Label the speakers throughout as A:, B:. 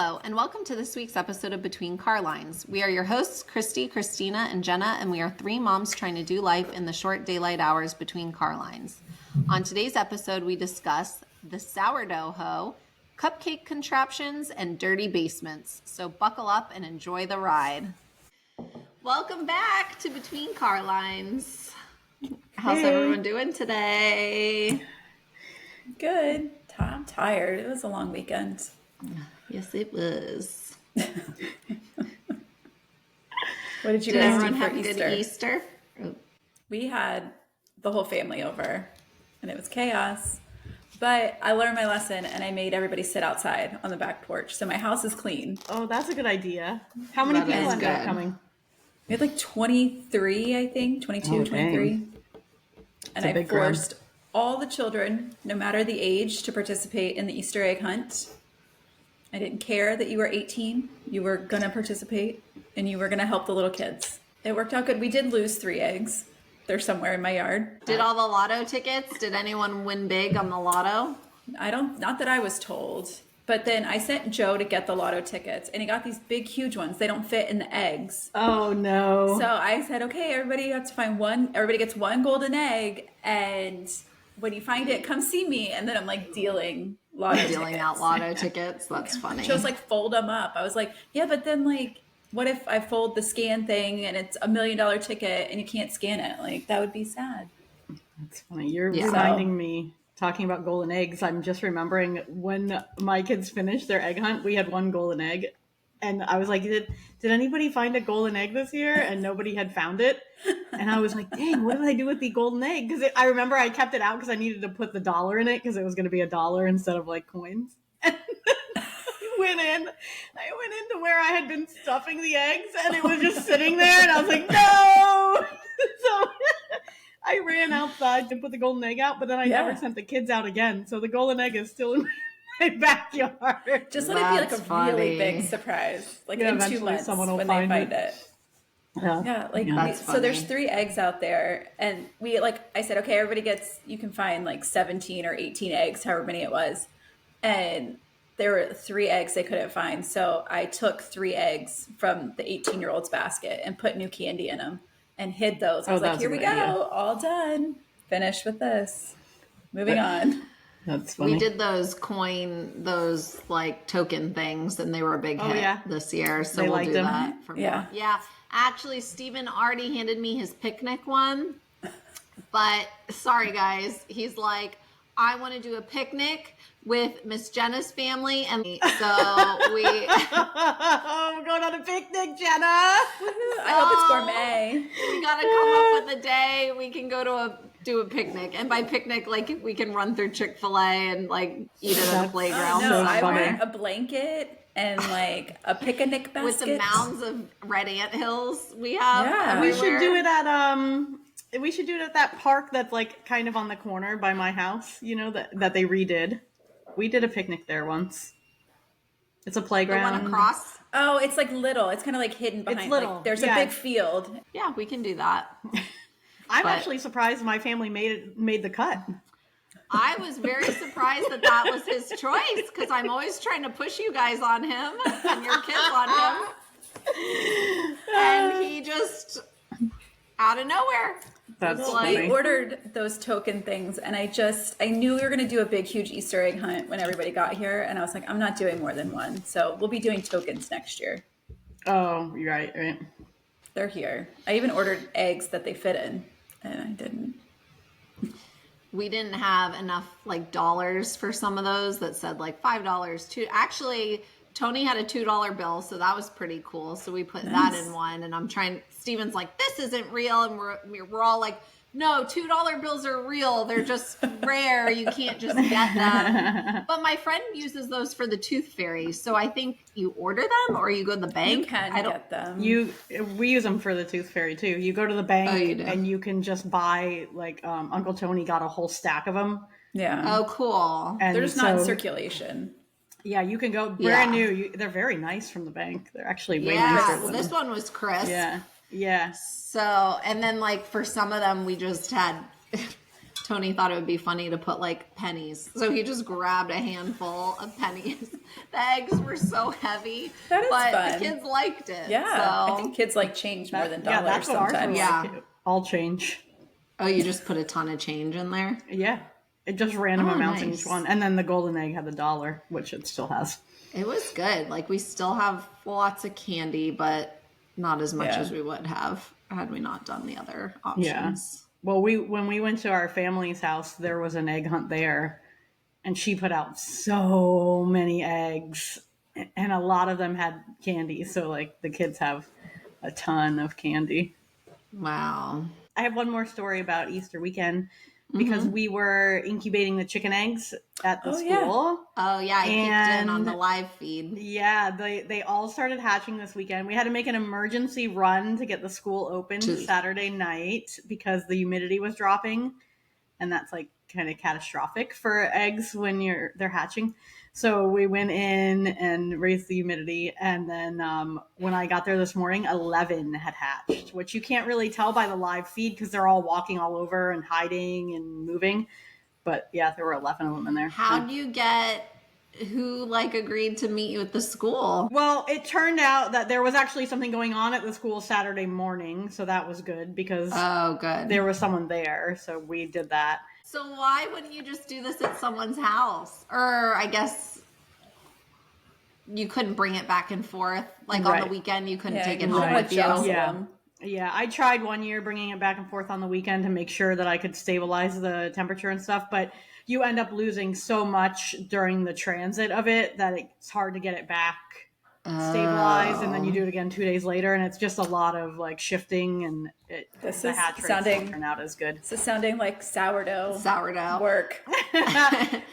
A: Hello, and welcome to this week's episode of Between Carlines. We are your hosts, Christy, Christina, and Jenna, and we are three moms trying to do life in the short daylight hours between car lines. On today's episode, we discuss the sourdough hoe, cupcake contraptions, and dirty basements. So buckle up and enjoy the ride. Welcome back to Between Carlines. How's everyone doing today?
B: Good. I'm tired. It was a long weekend.
A: Yes, it was.
B: What did you
A: Did
B: guys
A: everyone
B: do for
A: have a
B: Easter?
A: good Easter?
B: We had the whole family over, and it was chaos. But I learned my lesson, and I made everybody sit outside on the back porch. So my house is clean.
C: Oh, that's a good idea. How many people ended up coming?
B: We had like 23, I think, 22, 23. And I forced all the children, no matter the age, to participate in the Easter egg hunt. I didn't care that you were 18. You were going to participate, and you were going to help the little kids. It worked out good. We did lose 3 eggs. They're somewhere in my yard.
A: Did all the lotto tickets? Did anyone win big on the lotto?
B: Not that I was told. But then I sent Joe to get the lotto tickets, and he got these big, huge ones. They don't fit in the eggs.
C: Oh, no.
B: So I said, okay, everybody has to find one. Everybody gets one golden egg, and when you find it, come see me. And then I'm like dealing
A: out lotto tickets. That's funny.
B: Joe's like, fold them up. I was like, yeah, but then like, what if I fold the scan thing and it's $1 million ticket and you can't scan it? Like, that would be sad.
C: That's funny. You're reminding me, talking about golden eggs, I'm just remembering when my kids finished their egg hunt, we had one golden egg. And I was like, did anybody find a golden egg this year? And nobody had found it. And I was like, dang, what did I do with the golden egg? Because I remember I kept it out because I needed to put the dollar in it because it was going to be $1 instead of like coins. And I went into where I had been stuffing the eggs and it was just sitting there. And I was like, no! So I ran outside to put the golden egg out, but then I never sent the kids out again. So the golden egg is still in my backyard.
B: Just let it be like a really big surprise. Like in 2 months when they find it. So there's 3 eggs out there, and we, like I said, okay, you can find like 17 or 18 eggs, however many it was, and there were 3 eggs they couldn't find. So I took 3 eggs from the 18-year-old's basket and put new candy in them and hid those. I was like, here we go, all done, finished with this, moving on.
C: That's funny.
A: We did those like token things, and they were a big hit this year. So we'll do that for more. Yeah. Actually, Steven already handed me his picnic one, but sorry guys, he's like, I want to do a picnic with Miss Jenna's family, and so we
C: we're going on a picnic, Jenna.
B: I hope it's gourmet.
A: We gotta come up with a day we can go to do a picnic, and by picnic, like we can run through Chick-fil-A and like eat it at a playground.
B: No, I want a blanket and like a picnic basket
A: with the mounds of red anthills we have.
C: Yeah, we should do it at we should do it at that park that's like kind of on the corner by my house. You know that they redid. We did a picnic there once. It's a playground.
A: The one across.
B: Oh, it's like little. It's kind of like hidden behind. It's little. Like, there's a big field.
A: Yeah, we can do that.
C: I'm actually surprised my family made the cut.
A: I was very surprised that was his choice because I'm always trying to push you guys on him and your kids on him, and he just out of nowhere.
C: That's funny.
B: We ordered those token things, and I knew we were going to do a big, huge Easter egg hunt when everybody got here, and I was like, I'm not doing more than one, so we'll be doing tokens next year.
C: Oh, you're right.
B: They're here. I even ordered eggs that they fit in, and I didn't.
A: We didn't have enough like dollars for some of those that said like $5. Actually, Tony had a $2 bill, so that was pretty cool. So we put that in one, and Steven's like, this isn't real, and we're all like, no, $2 bills are real. They're just rare. You can't just get them. But my friend uses those for the tooth fairy, so I think you order them or you go to the bank.
B: You can get them.
C: We use them for the tooth fairy too. You go to the bank and you can just buy like Uncle Tony got a whole stack of them.
B: Yeah.
A: Oh, cool.
B: And they're just not in circulation.
C: Yeah, you can go brand new. They're very nice from the bank. They're actually way nicer.
A: Well, this one was crisp.
C: Yeah.
A: So, and then like for some of them, we just had Tony thought it would be funny to put like pennies. So he just grabbed a handful of pennies. The eggs were so heavy.
B: That is
A: but
B: fun.
A: The kids liked it.
B: Yeah.
A: So.
B: I think kids like change more than dollars
C: that's what
B: sometimes.
C: Ours were like. All change.
A: Oh, you just put a ton of change in there?
C: Yeah. It just random amounts in
A: nice.
C: each one. And then the golden egg had $1, which it still has.
A: It was good. Like, we still have lots of candy, but not as much as we would have had we not done the other options.
C: Yeah. Well, when we went to our family's house, there was an egg hunt there, and she put out so many eggs, and a lot of them had candy. So, like, the kids have a ton of candy.
A: Wow.
C: I have one more story about Easter weekend. Because we were incubating the chicken eggs at the school.
A: Yeah. Oh, yeah. I peeked in on the live feed.
C: Yeah, they all started hatching this weekend. We had to make an emergency run to get the school open Saturday night because the humidity was dropping. And that's like kind of catastrophic for eggs when they're hatching. So we went in and raised the humidity. And then when I got there this morning, 11 had hatched, which you can't really tell by the live feed because they're all walking all over and hiding and moving. But yeah, there were 11 of them in there.
A: How do you get who like agreed to meet you at the school?
C: Well, it turned out that there was actually something going on at the school Saturday morning. So that was good because there was someone there. So we did that.
A: So why wouldn't you just do this at someone's house? Or I guess you couldn't bring it back and forth. Like on the weekend, you couldn't take it home with you.
C: Yeah, I tried one year bringing it back and forth on the weekend to make sure that I could stabilize the temperature and stuff. But you end up losing so much during the transit of it that it's hard to get it back stabilized, and then you do it again 2 days later, and it's just a lot of like shifting, and the hatch rates don't turn out as good.
B: This is sounding like sourdough work.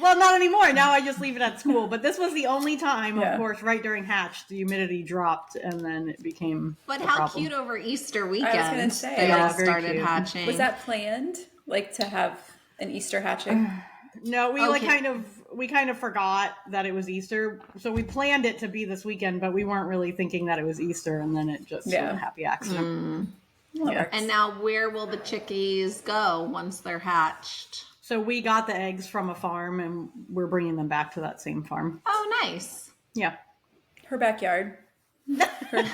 C: Well, not anymore. Now I just leave it at school. But this was the only time, of course, right during hatch, the humidity dropped, and then it became.
A: But how cute over Easter weekend!
B: I was going to say
A: they all started hatching.
B: Was that planned, like to have an Easter hatching?
C: No, we kind of forgot that it was Easter, so we planned it to be this weekend, but we weren't really thinking that it was Easter, and then it just was a happy accident.
A: Yeah. And now, where will the chickies go once they're hatched?
C: So we got the eggs from a farm, and we're bringing them back to that same farm.
A: Oh, nice.
C: Yeah,
B: her backyard. Her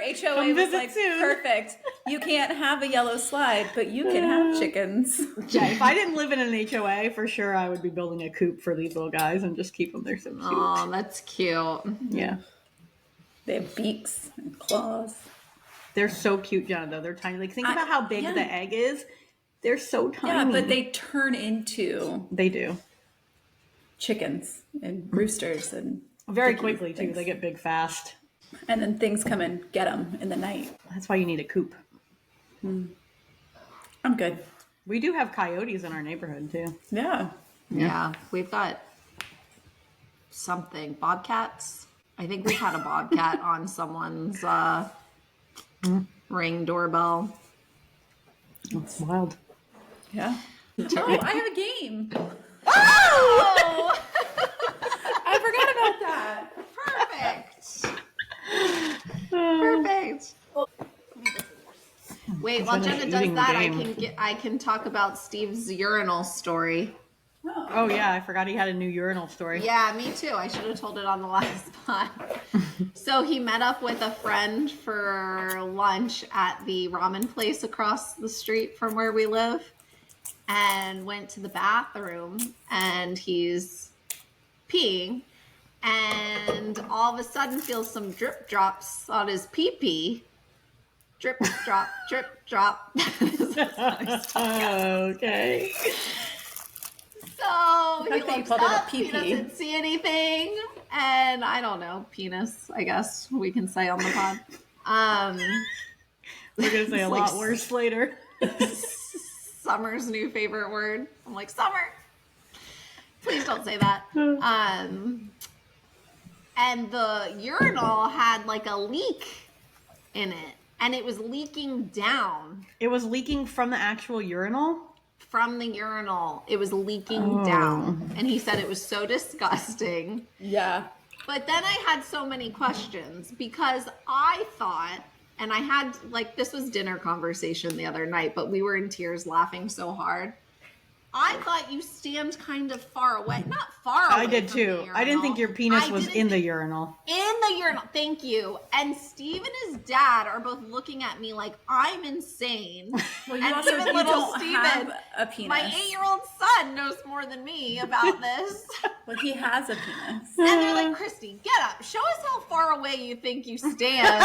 B: HOA was like, perfect. You can't have a yellow slide, but you can have chickens.
C: Yeah, if I didn't live in an HOA, for sure I would be building a coop for these little guys and just keep them there so cute.
A: Oh, that's cute.
C: Yeah.
B: They have beaks and claws.
C: They're so cute, Jenna, though. They're tiny. Like, think about how big the egg is. They're so tiny.
B: Yeah, but they turn into...
C: They do.
B: Chickens and roosters and...
C: Very quickly, too. They get big fast.
B: And then things come and get them in the night.
C: That's why you need a coop.
B: I'm good.
C: We do have coyotes in our neighborhood, too.
B: Yeah.
A: We've got something. Bobcats? I think we've had a bobcat on someone's Ring doorbell.
C: That's wild.
B: Yeah. Oh, I have a game.
A: Oh!
B: I forgot about that.
A: Perfect. Wait, while Jenna does that, I can talk about Steve's urinal story.
C: Oh yeah, I forgot he had a new urinal story.
A: Yeah, me too. I should have told it on the last pod. So he met up with a friend for lunch at the ramen place across the street from where we live and went to the bathroom, and he's peeing and all of a sudden feels some drip drops on his pee-pee. Drip drop, drip drop.
C: Okay.
A: So he looks up, he doesn't see anything, and I don't know, penis, I guess we can say on the pod.
C: We're going to say a lot worse later.
A: Summer's new favorite word. I'm like, Summer, please don't say that. And the urinal had like a leak in it, and it was leaking down.
C: It was leaking from the actual urinal?
A: From the urinal. It was leaking down. And he said it was so disgusting.
B: Yeah.
A: But then I had so many questions because I thought, and I had, like, this was dinner conversation the other night, but we were in tears laughing so hard. I thought you stand kind of far away. Not far away.
C: I did too. I didn't think your penis was in the urinal.
A: In the urinal. Thank you. And Steve and his dad are both looking at me like I'm insane.
B: Well, you also even little Steven, have a penis.
A: My 8-year-old son knows more than me about this.
B: Well, he has a penis.
A: And they're like, Christy, get up. Show us how far away you think you stand.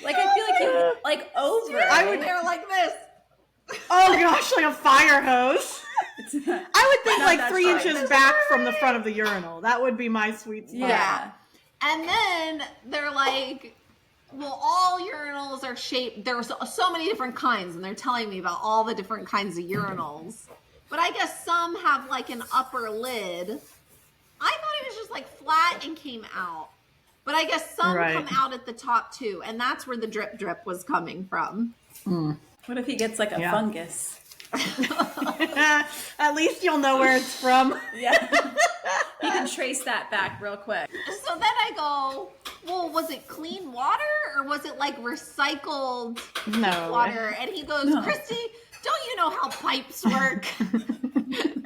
B: Like, I feel like you, like, over.
A: I would there like this.
C: Oh gosh, like a fire hose. I would think like 3 inches back from the front of the urinal. That would be my sweet spot.
A: Yeah. And then they're like, well, all urinals are shaped. There's so many different kinds, and they're telling me about all the different kinds of urinals. But I guess some have like an upper lid. I thought it was just like flat and came out. But I guess some come out at the top too, and that's where the drip drip was coming from.
C: Mm.
B: What if he gets like a fungus?
C: At least you'll know where it's from.
B: Yeah. You can trace that back real quick.
A: So then I go, well, was it clean water or was it like recycled water? And he goes, Christy, don't you know how pipes work?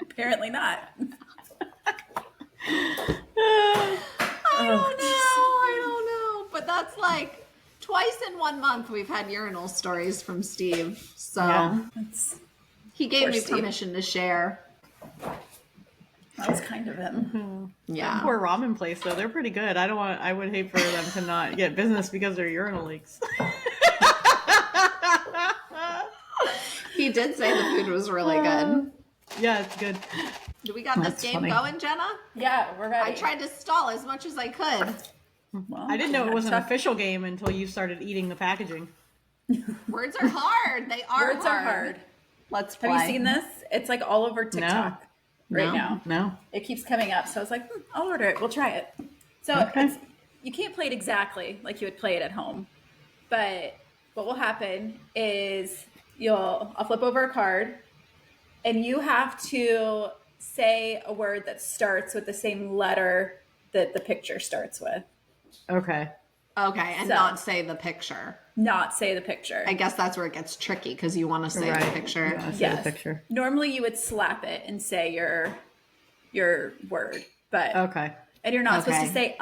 B: Apparently not.
A: I don't know. But that's like twice in 1 month we've had urinal stories from Steve. So he gave me permission to share.
B: That was kind of him.
C: Mm-hmm.
A: Yeah.
C: That poor ramen place though, they're pretty good. I would hate for them to not get business because they're urinal leaks.
A: He did say the food was really good.
C: Yeah, it's good.
A: Do we got this game going, Jenna?
B: Yeah, we're ready.
A: I tried to stall as much as I could.
C: Well, I didn't know it was an official game until you started eating the packaging.
A: Words are hard. They are
B: Words are hard.
A: Let's play.
B: Have you seen this? It's like all over TikTok now.
C: No.
B: It keeps coming up. So I was like, I'll order it. We'll try it. So you can't play it exactly like you would play it at home. But what will happen is I'll flip over a card and you have to say a word that starts with the same letter that the picture starts with.
C: Okay,
A: and not say the picture.
B: Not say the picture.
A: I guess that's where it gets tricky because you want to say the picture.
C: Yes. The picture.
B: Normally you would slap it and say your word, but and you're not supposed to say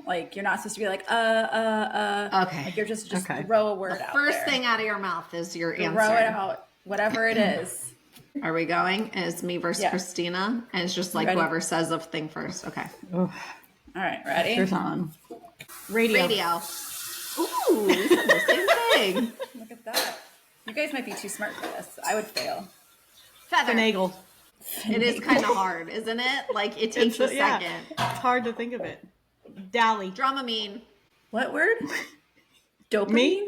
B: like you're not supposed to be like
A: Okay.
B: Like you're just throw a word out.
A: First thing out of your mouth is your answer.
B: Throw it out, whatever it is.
A: Are we going? It's me versus Christina, and it's just like whoever says a thing first. Okay.
B: All right, ready?
C: Pressure's on. Radio.
A: Ooh, you said the same thing.
B: Look at that. You guys might be too smart for this. I would fail.
A: Feather.
C: Finagle.
A: It is kind of hard, isn't it? Like it takes a second.
C: It's hard to think of it. Dally.
A: Dramamine.
B: What word? Dopamine?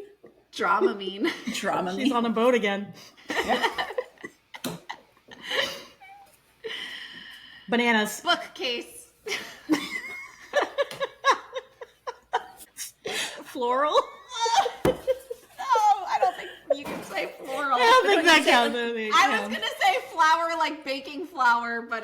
A: Dramamine.
B: Dramamine.
C: She's on a boat again. Bananas.
A: Bookcase.
C: Floral.
A: No, I don't think you can say floral.
C: I don't think that counts.
A: I was gonna say flour, like baking flour, but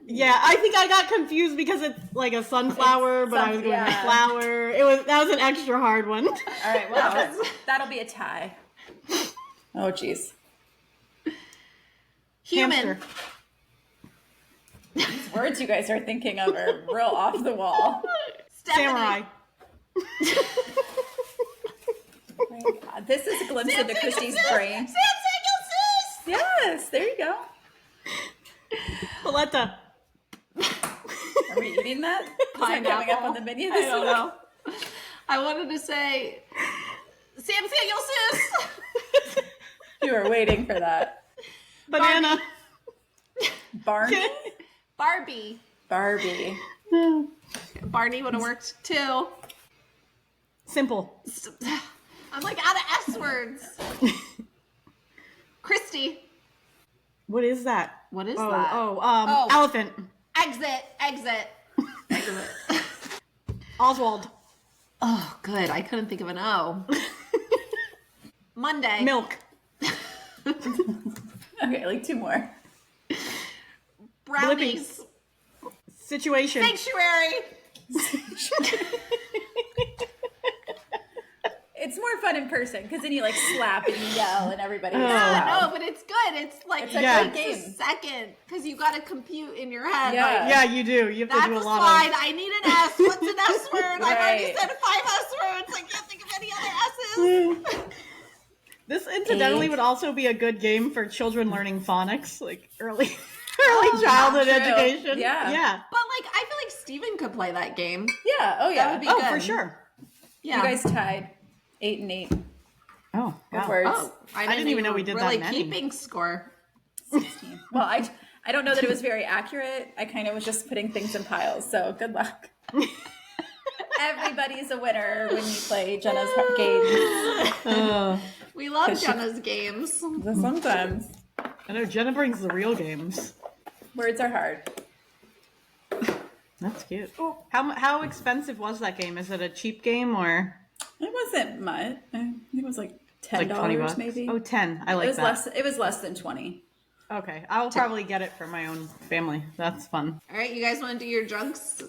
C: yeah, I think I got confused because it's like a sunflower, but I was going with flour. That was an extra hard one.
B: All right, well, that'll be a tie. Oh, jeez.
A: Human.
C: Hamster.
B: These words you guys are thinking of are real off the wall.
C: Samurai.
B: Oh my God. This is a glimpse into Christy's brain. Yes, there you go.
C: Paletta.
B: Are we eating that? Is that coming up on the menu this week?
A: I don't know. I wanted to say Sam Samuelsis.
B: You were waiting for that.
C: Banana.
B: Barney?
A: Barbie.
B: Barbie.
A: Barney would have worked too.
C: Simple.
A: I'm like out of S words. Christy.
C: What is that?
A: What is that?
C: Elephant.
A: Exit.
C: Oswald.
A: Oh, good. I couldn't think of an O. Monday.
C: Milk.
B: Okay, like two more.
A: Brownies.
C: Situation.
A: Sanctuary.
B: It's more fun in person because then you like slap and you yell and everybody.
A: Yeah, no, but it's good. It's like it's a good game. Second, because you got to compute in your head.
C: Yeah, you do. You have to do a lot
A: slide. I need an S. What's an S word? I've already said 5 S words. I can't think of any other S's.
C: This incidentally would also be a good game for children learning phonics, like early childhood education. Yeah.
A: But like, I feel like Steven could play that game.
B: Yeah. Oh yeah.
A: That would be good.
C: For sure.
B: Yeah. You guys tied 8 and 8.
C: Oh, wow.
B: Words.
A: Oh, I didn't even know we did that many. Keeping score.
B: 16. Well, I don't know that it was very accurate. I kind of was just putting things in piles. So good luck. Everybody's a winner when you play Jenna's games.
A: We love Jenna's games.
B: Sometimes.
C: I know Jenna brings the real games.
B: Words are hard.
C: That's cute. How expensive was that game? Is it a cheap game or?
B: It wasn't much. I think it was like $10
C: $20
B: maybe.
C: Oh, 10. I like that.
B: It was less than 20.
C: Okay, I'll probably get it for my own family. That's fun.
A: All right, you guys want to do your junks?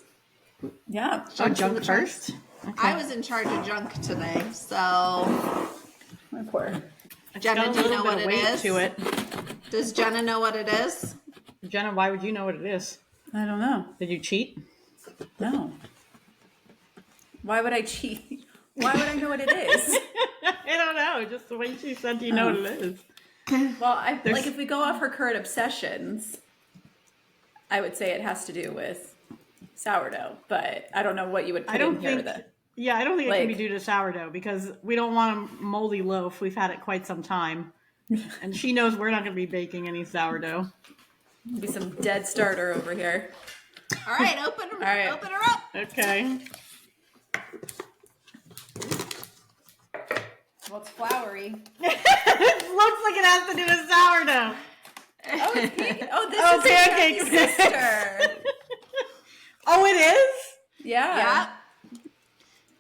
B: Yeah.
C: Junk first?
A: Okay. I was in charge of junk today, so.
B: My poor.
A: Jenna, do you know what it is? Does Jenna know what it is?
C: Jenna, why would you know what it is?
B: I don't know.
C: Did you cheat?
B: No. Why would I cheat? Why would I know what it is?
C: I don't know. Just the way she said you know what it is.
B: Well, like if we go off her current obsessions, I would say it has to do with sourdough, but I don't know what you would put in here.
C: Yeah, I don't think it can be due to sourdough because we don't want a moldy loaf. We've had it quite some time. And she knows we're not going to be baking any sourdough.
B: Be some dead starter over here.
A: All right, open her up.
C: Okay.
A: Well, it's floury.
C: It looks like it has to do with sourdough.
B: Oh, it's pink. Oh, this is
C: pancake
B: sister.
C: Oh, it is?
B: Yeah.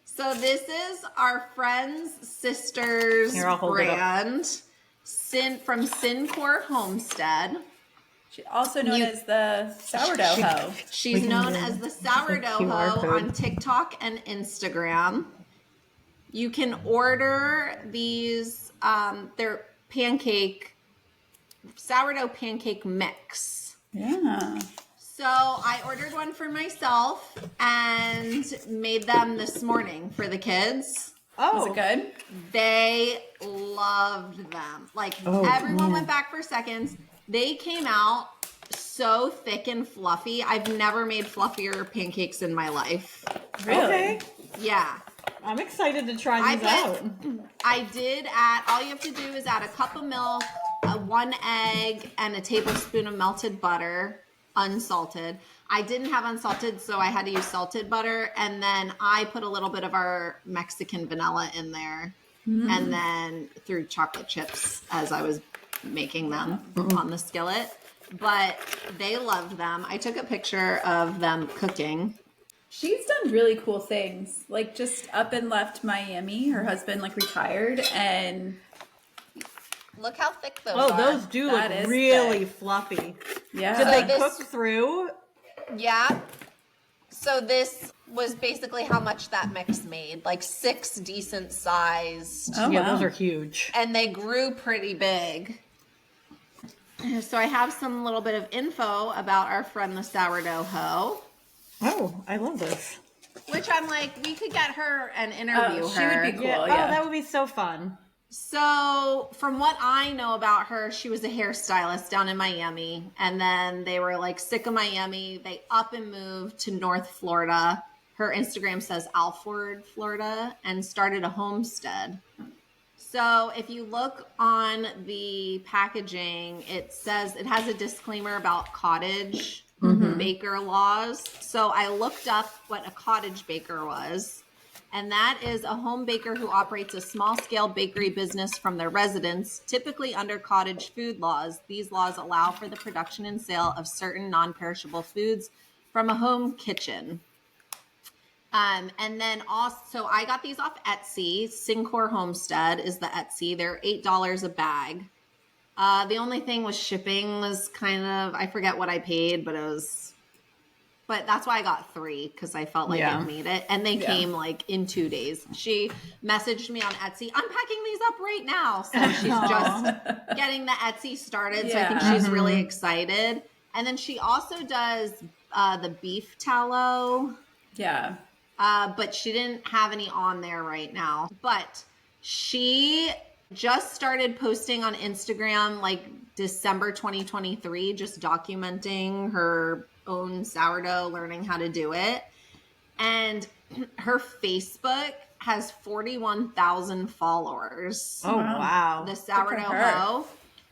A: So this is our friend's sister's brand, from Sincor Homestead.
B: She's also known as the Sourdough Hoe.
A: She's known as the Sourdough Hoe on TikTok and Instagram. You can order these, they're sourdough pancake mix.
B: Yeah.
A: So I ordered one for myself and made them this morning for the kids.
B: Oh. Was it good?
A: They loved them. Like everyone went back for seconds. They came out so thick and fluffy. I've never made fluffier pancakes in my life.
B: Really?
C: Okay.
A: Yeah.
C: I'm excited to try these out.
A: I did all you have to do is add a cup of milk, 1 egg, and a tablespoon of melted butter, unsalted. I didn't have unsalted, so I had to use salted butter. And then I put a little bit of our Mexican vanilla in there and then threw chocolate chips as I was making them on the skillet. But they loved them. I took a picture of them cooking.
B: She's done really cool things, like just up and left Miami. Her husband retired, and
A: look how thick those are.
C: Those do look really fluffy.
B: Yeah.
C: Did they cook through?
A: Yeah. So this was basically how much that mix made, like 6 decent sized.
C: Oh, yeah, those are huge.
A: And they grew pretty big. So I have some little bit of info about our friend the Sourdough Hoe.
C: Oh, I love this.
A: Which I'm like, we could get her and interview her.
B: She would be cool.
C: Yeah.
B: Yeah.
C: Oh, that would be so fun.
A: So from what I know about her, she was a hairstylist down in Miami. And then they were sick of Miami. They up and moved to North Florida. Her Instagram says Alford, Florida, and started a homestead. So if you look on the packaging, it says it has a disclaimer about cottage baker laws. So I looked up what a cottage baker was, and that is a home baker who operates a small-scale bakery business from their residence, typically under cottage food laws. These laws allow for the production and sale of certain non-perishable foods from a home kitchen. And then also, I got these off Etsy. Sincor Homestead is the Etsy. They're $8 a bag. The only thing with shipping was I forget what I paid, but it was but that's why I got 3 because I felt like it made it. And they came like in 2 days. She messaged me on Etsy. I'm packing these up right now. So she's just getting the Etsy started. So I think she's really excited. And then she also does the beef tallow.
B: Yeah.
A: But she didn't have any on there right now. But she just started posting on Instagram like December 2023, just documenting her own sourdough, learning how to do it. And her Facebook has 41,000 followers.
C: Oh, wow.
A: The Sourdough Hoe.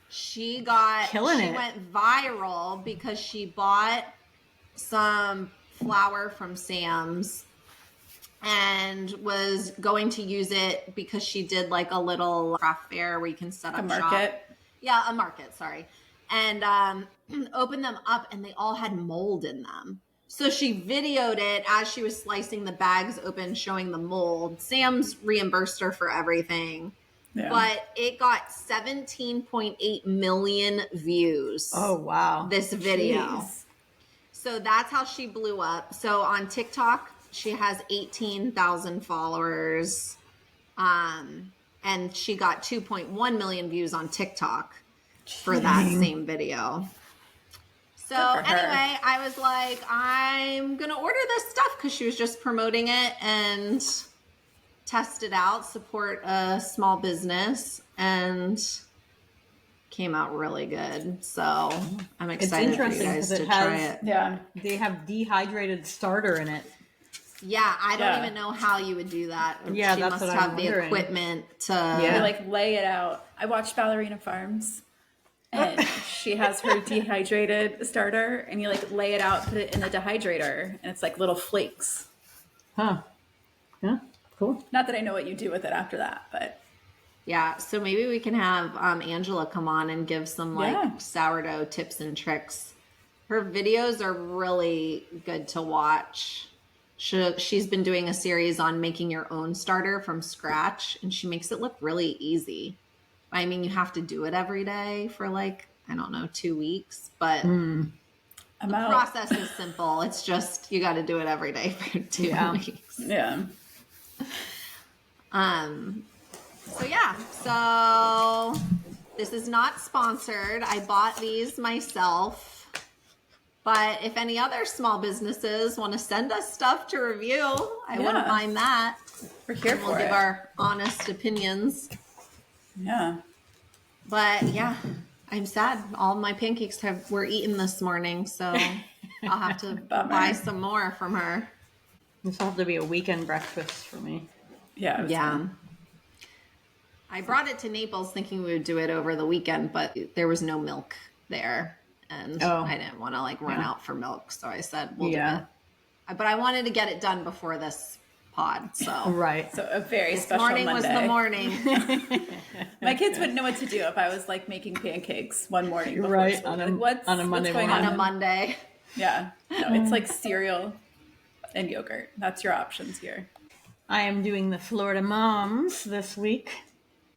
A: She went viral because she bought some flour from Sam's and was going to use it because she did like a little craft fair where you can set up
B: a market.
A: Shop. Yeah, a market, sorry. And opened them up and they all had mold in them. So she videoed it as she was slicing the bags open, showing the mold. Sam's reimbursed her for everything. Yeah. But it got 17.8 million views.
C: Oh, wow.
A: This video.
B: Jeez.
A: So that's how she blew up. So on TikTok, she has 18,000 followers. And she got 2.1 million views on TikTok for that same video. So anyway, I was like, I'm going to order this stuff because she was just promoting it and test it out, support a small business, and came out really good. So I'm excited for you guys to try it.
C: Yeah, they have dehydrated starter in it.
A: Yeah, I don't even know how you would do that.
C: Yeah,
A: she
C: that's
A: must
C: what
A: have
C: I'm
A: the
C: wondering.
A: equipment to
B: You like lay it out. I watched Ballerina Farms. And she has her dehydrated starter, and you like lay it out, put it in the dehydrator, and it's like little flakes.
C: Huh. Yeah, cool.
B: Not that I know what you do with it after that, but
A: yeah. So maybe we can have Angela come on and give some like sourdough tips and tricks. Her videos are really good to watch. She's been doing a series on making your own starter from scratch, and she makes it look really easy. I mean, you have to do it every day for like, I don't know, 2 weeks, but the process is simple. It's just, you got to do it every day for 2 weeks.
B: Yeah.
A: So this is not sponsored. I bought these myself, but if any other small businesses want to send us stuff to review, I wouldn't mind that.
B: We're here for it.
A: We'll give our honest opinions.
B: Yeah.
A: But yeah, I'm sad. All my pancakes were eaten this morning, so I'll have to buy some more from her.
C: This will have to be a weekend breakfast for me.
B: Yeah.
A: Yeah. I brought it to Naples thinking we would do it over the weekend, but there was no milk there. And I didn't want to like run out for milk. So I said, we'll do it. But I wanted to get it done before this pod. So
B: So a very special
A: morning
B: Monday.
A: was the morning.
B: My kids wouldn't know what to do if I was like making pancakes one morning before school.
C: On a
B: what's
C: Monday
B: going
C: morning.
A: On a Monday.
B: Yeah. No, it's like cereal and yogurt. That's your options here.
C: I am doing the Florida Moms this week.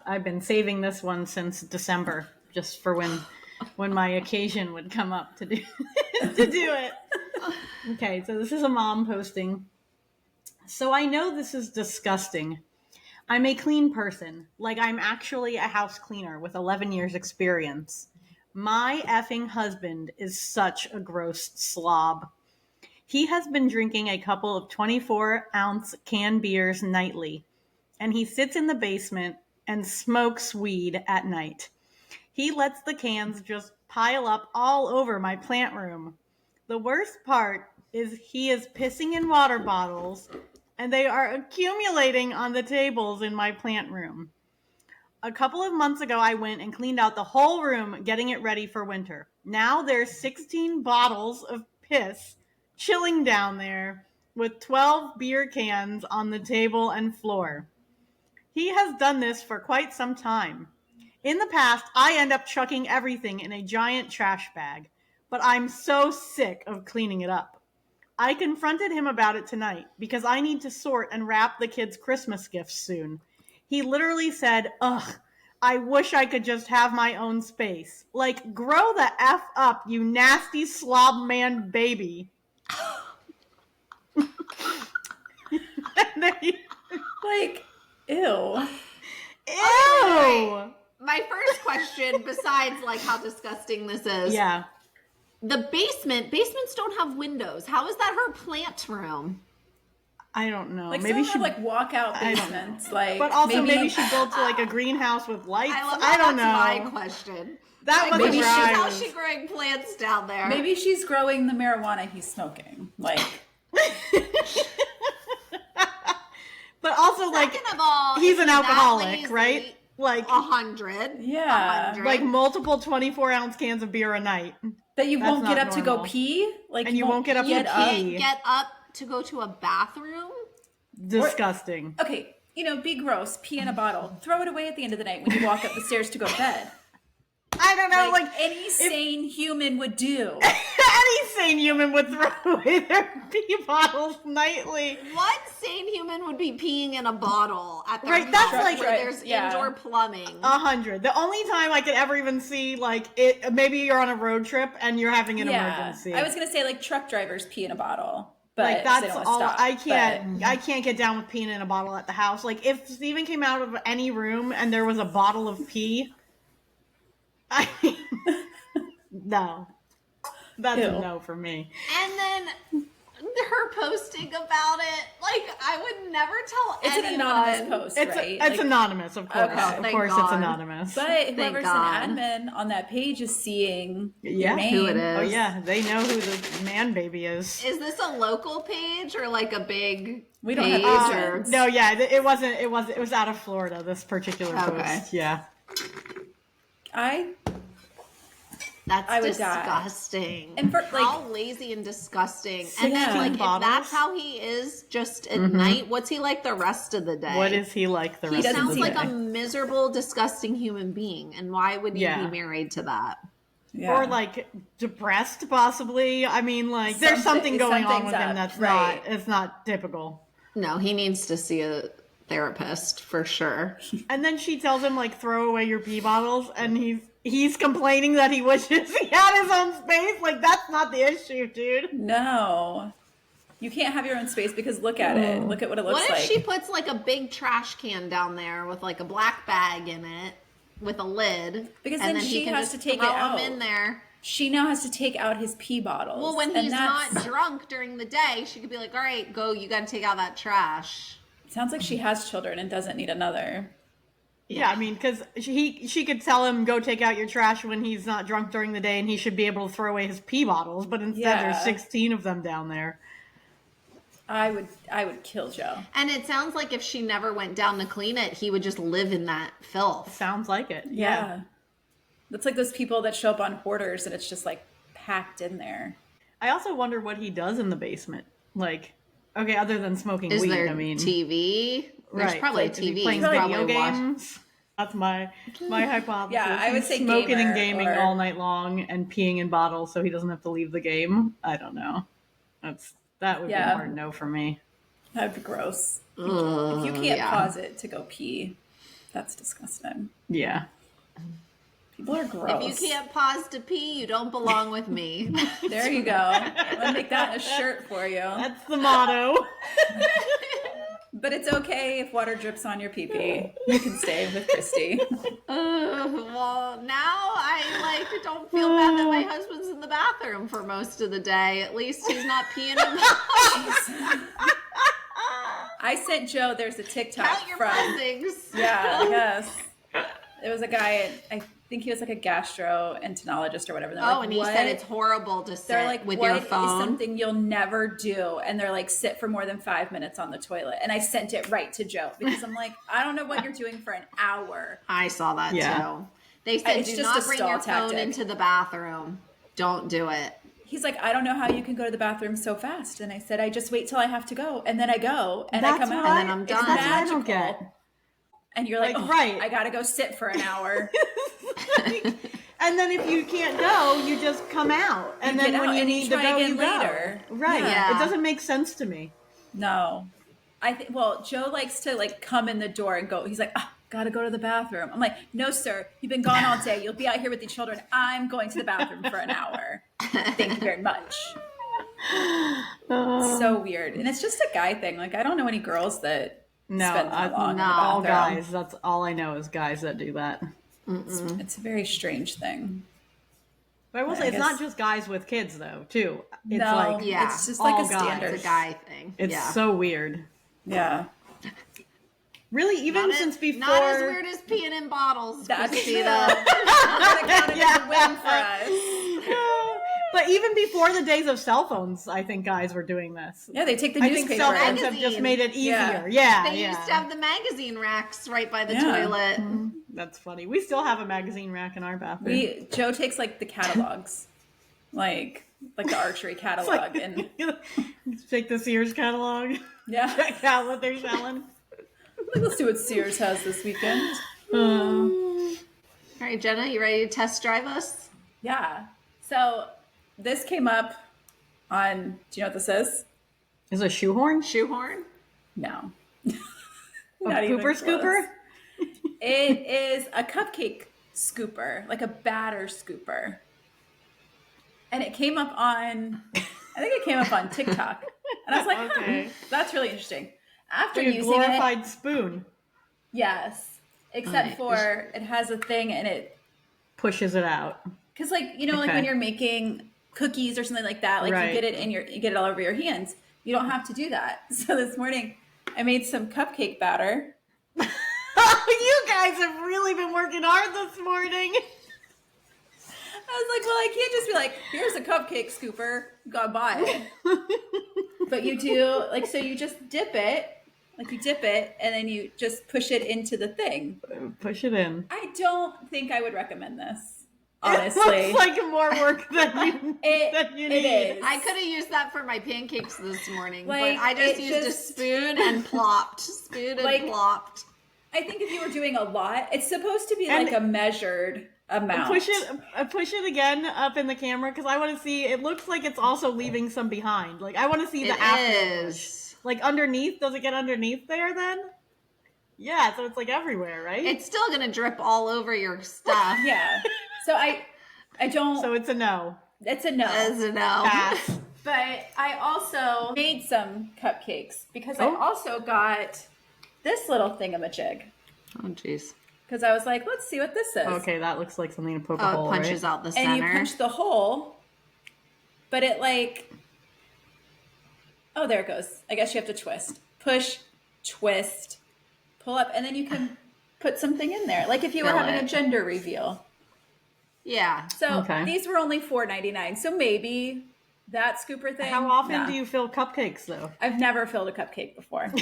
C: I've been saving this one since December, just for when my occasion would come up to do it. Okay, so this is a mom posting. So I know this is disgusting. I'm a clean person. Like, I'm actually a house cleaner with 11 years experience. My effing husband is such a gross slob. He has been drinking a couple of 24-ounce canned beers nightly, and he sits in the basement and smokes weed at night. He lets the cans just pile up all over my plant room. The worst part is he is pissing in water bottles, and they are accumulating on the tables in my plant room. A couple of months ago, I went and cleaned out the whole room, getting it ready for winter. Now there's 16 bottles of piss chilling down there with 12 beer cans on the table and floor. He has done this for quite some time. In the past, I end up chucking everything in a giant trash bag, but I'm so sick of cleaning it up. I confronted him about it tonight because I need to sort and wrap the kids' Christmas gifts soon. He literally said, "Ugh, I wish I could just have my own space." Like, grow the F up, you nasty slob man baby.
B: Like, ew.
A: Ew. My first question, besides like how disgusting this is.
C: Yeah.
A: The basements don't have windows. How is that her plant room?
C: I don't know.
B: Like
C: maybe
B: some have like walkout basements. Like,
C: but also maybe she built like a greenhouse with lights.
A: I don't know. That's my question.
C: That was
A: maybe how's she growing plants down there?
B: Maybe she's growing the marijuana he's smoking. Like.
C: But also, like, he's an alcoholic, right? Like
A: 100.
B: Yeah.
A: 100.
C: Like multiple 24-ounce cans of beer a night.
B: That you won't get up to go pee? Like,
C: and you won't get up to pee.
A: Get up to go to a bathroom?
C: Disgusting.
B: Okay, be gross. Pee in a bottle. Throw it away at the end of the night when you walk up the stairs to go to bed.
C: I don't know, like
B: any sane human would do.
C: Any sane human would throw away their pee bottles nightly.
A: What sane human would be peeing in a bottle at their
C: right? That's like
A: where there's indoor plumbing.
C: 100. The only time I could ever even see like it, maybe you're on a road trip and you're having an emergency.
B: I was gonna say like truck drivers pee in a bottle. But
C: like that's all
B: stop,
C: I can't get down with peeing in a bottle at the house. Like if Steven came out of any room and there was a bottle of pee, I mean, no, that's a no for me.
A: And then her posting about it, like I would never tell anyone.
B: It's an anonymous post, right?
C: It's anonymous, of course.
B: Okay.
C: Of course, it's anonymous.
B: But whoever's an admin on that page is seeing your name.
A: Who it is.
C: Oh yeah, they know who the man baby is.
A: Is this a local page or like a big?
B: We don't have agents.
C: No, yeah, it wasn't. It was out of Florida. This particular post. Yeah.
A: That's disgusting.
B: And for, like,
A: how lazy and disgusting. And then, like, if that's how he is just at night, what's he like the rest of the day?
C: What is he like the rest of the day?
A: He sounds like a miserable, disgusting human being. And why would you be married to that?
C: Yeah. Or, like, depressed, possibly. I mean, like, there's something going on with him that's it's not typical.
A: No, he needs to see a therapist, for sure.
C: And then she tells him, like, throw away your pee bottles, and he's complaining that he wishes he had his own space. Like, that's not the issue, dude.
B: No. You can't have your own space because look at it. Look at what it looks like.
A: What if she puts, like, a big trash can down there with, like, a black bag in it with a lid?
B: Because then she has to take it out.
A: In there.
B: She now has to take out his pee bottles.
A: Well, when he's not drunk during the day, she could be like, all right, go, you got to take out that trash.
B: Sounds like she has children and doesn't need another.
C: Yeah, I mean, because she could tell him, go take out your trash when he's not drunk during the day, and he should be able to throw away his pee bottles, but instead there's 16 of them down there.
B: I would kill Joe.
A: And it sounds like if she never went down to clean it, he would just live in that filth.
C: Sounds like it.
B: Yeah. That's like those people that show up on Hoarders and it's just like packed in there.
C: I also wonder what he does in the basement. Like, okay, other than smoking weed,
A: there
C: I mean.
A: TV? There's probably a TV.
C: Playing video games. That's my hypothesis.
B: Yeah, I would say
C: smoking and gaming all night long and peeing in bottles so he doesn't have to leave the game. I don't know. That would be a hard no for me.
B: That'd be gross. If you can't pause it to go pee, that's disgusting.
C: Yeah.
B: People are gross.
A: If you can't pause to pee, you don't belong with me.
B: There you go. I'm going to make that a shirt for you.
C: That's the motto.
B: But it's okay if water drips on your pee-pee. You can stay with Christy.
A: Well, now I don't feel bad that my husband's in the bathroom for most of the day. At least he's not peeing in the
B: I sent Joe, there's a TikTok
A: Count your blessings.
B: Yeah, I guess. There was a guy, I think he was like a gastroenterologist or whatever.
A: And he said it's horrible to sit with your phone.
B: What is something you'll never do? And they're like, sit for more than 5 minutes on the toilet. And I sent it right to Joe because I'm like, I don't know what you're doing for an hour.
A: I saw that too. They said, do not bring your phone into the bathroom. Don't do it.
B: He's like, I don't know how you can go to the bathroom so fast. And I said, I just wait till I have to go. And then I go and I come out.
A: And then I'm done.
C: That's what I don't get.
B: And you're like, right. I got to go sit for an hour.
C: And then if you can't go, you just come out. And then when you need to go, you
B: later.
C: Go. Right. Yeah. It doesn't make sense to me.
B: No. Joe likes to like come in the door and go. He's like, gotta go to the bathroom. I'm like, no, sir. You've been gone all day. You'll be out here with the children. I'm going to the bathroom for an hour. Thank you very much. So weird. And it's just a guy thing. Like, I don't know any girls that spend that long in the bathroom.
C: All guys. That's all I know is guys that do that.
B: It's a very strange thing.
C: But I will say, it's not just guys with kids, though, too. It's
B: it's just like a standard.
A: It's a guy thing.
C: It's so weird.
B: Yeah.
C: Really, even since before...
A: Not as weird as peeing in bottles,
B: That's
A: Christina.
B: That as a win for us.
C: But even before the days of cell phones, I think guys were doing this.
B: Yeah, they take the
C: I
B: newspaper.
C: think cell phones have just made it easier. Yeah,
A: They used to have the magazine racks right by the toilet.
C: Mm-hmm. That's funny. We still have a magazine rack in our bathroom.
B: Joe takes like the catalogs, like the archery catalog, and
C: take the Sears catalog.
B: Yeah,
C: check out what they're selling.
B: Let's see what Sears has this weekend.
A: All right, Jenna, you ready to test drive us?
B: Yeah. So this came up on. Do you know what this is?
C: Is it a shoehorn?
A: Shoehorn?
B: No.
C: Not even close. Scooper?
B: It is a cupcake scooper, like a batter scooper. And it came up on, I think it came up on TikTok. And I was like, that's really interesting. After
C: like a
B: using
C: glorified spoon.
B: Yes. Except for it has a thing and it
C: pushes it out.
B: Because like, you know, like when you're making cookies or something like that, like you get it all over your hands. You don't have to do that. So this morning I made some cupcake batter.
C: You guys have really been working hard this morning.
B: I was like, well, I can't just be like, here's a cupcake scooper, gotta buy it. But you do, like, so you just dip it, and then you just push it into the thing.
C: Push it in.
B: I don't think I would recommend this, honestly.
C: It looks like more work than you need.
B: It is.
A: I could have used that for my pancakes this morning,
B: like,
A: but I just used a spoon and plopped. Plopped.
B: I think if you were doing a lot, it's supposed to be like a measured amount.
C: Push it again up in the camera because I want to see. It looks like it's also leaving some behind. Like I want to see the after. Like underneath. Does it get underneath there then? Yeah. So it's like everywhere, right?
A: It's still gonna drip all over your stuff.
B: Yeah. So I don't.
C: So it's a no.
B: It's a no.
A: It's a no.
C: Pass.
B: But I also made some cupcakes because I also got this little thingamajig.
A: Oh, jeez.
B: Because I was like, let's see what this is.
C: Okay, that looks like something to poke a hole,
A: it punches out the center.
B: And you punch the hole, but it like... Oh, there it goes. I guess you have to twist. Push, twist, pull up, and then you can put something in there. Like if you were having a gender reveal.
A: Yeah.
B: So these were only $4.99. So maybe that scooper thing...
C: How often do you fill cupcakes, though?
B: I've never filled a cupcake before.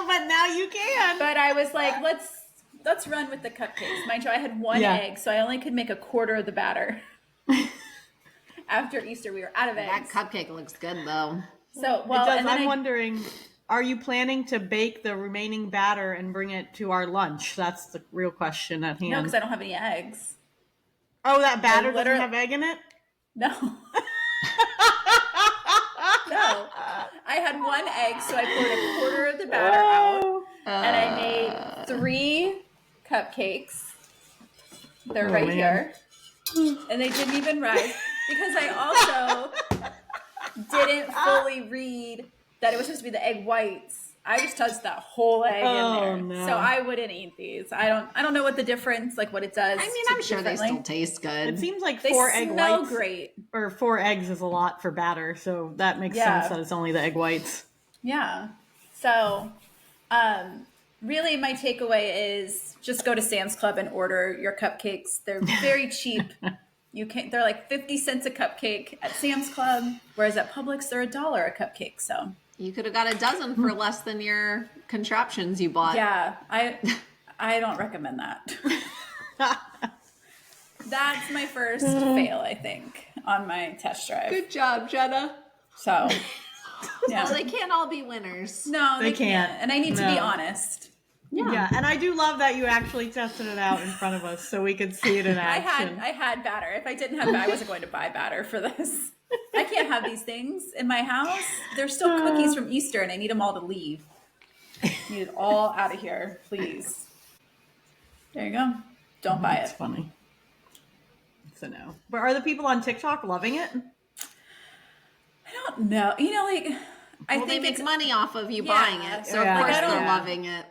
C: But now you can.
B: But I was like, let's run with the cupcakes. Mind you, I had one egg, so I only could make a quarter of the batter. After Easter, we were out of eggs.
A: That cupcake looks good, though.
B: So, well, and then
C: I'm wondering, are you planning to bake the remaining batter and bring it to our lunch? That's the real question at hand.
B: No, because I don't have any eggs.
C: Oh, that batter doesn't have egg in it?
B: No. No. I had one egg, so I poured a quarter of the batter out. And I made 3 cupcakes. They're right here. And they didn't even rise. Because I also didn't fully read that it was supposed to be the egg whites. I just touched that whole egg in there.
C: No.
B: So I wouldn't eat these. I don't know what the difference, like what it does.
A: I mean, I'm sure they still taste good.
C: It seems like
B: they
C: 4 egg
B: smell
C: whites.
B: Great.
C: Or 4 eggs is a lot for batter, so that makes sense that it's only the egg whites.
B: Yeah. So, really my takeaway is just go to Sam's Club and order your cupcakes. They're very cheap. They're like 50 cents a cupcake at Sam's Club, whereas at Publix they're $1 a cupcake. So
A: you could have got a dozen for less than your contraptions you bought.
B: Yeah, I don't recommend that. That's my first fail, I think, on my test drive.
A: Good job, Jenna.
B: So, yeah.
A: Well, they can't all be winners.
B: No, they can't. And I need to be honest.
C: Yeah, and I do love that you actually tested it out in front of us so we could see it in action.
B: I had batter. If I didn't have batter, I wasn't going to buy batter for this. I can't have these things in my house. There's still cookies from Easter, and I need them all to leave. I need it all out of here, please. There you go. Don't buy it.
C: It's funny. It's a no. But are the people on TikTok loving it?
B: I don't know. You know, like I think
A: they make money off of you
B: yeah,
A: buying it, so of course they're loving it.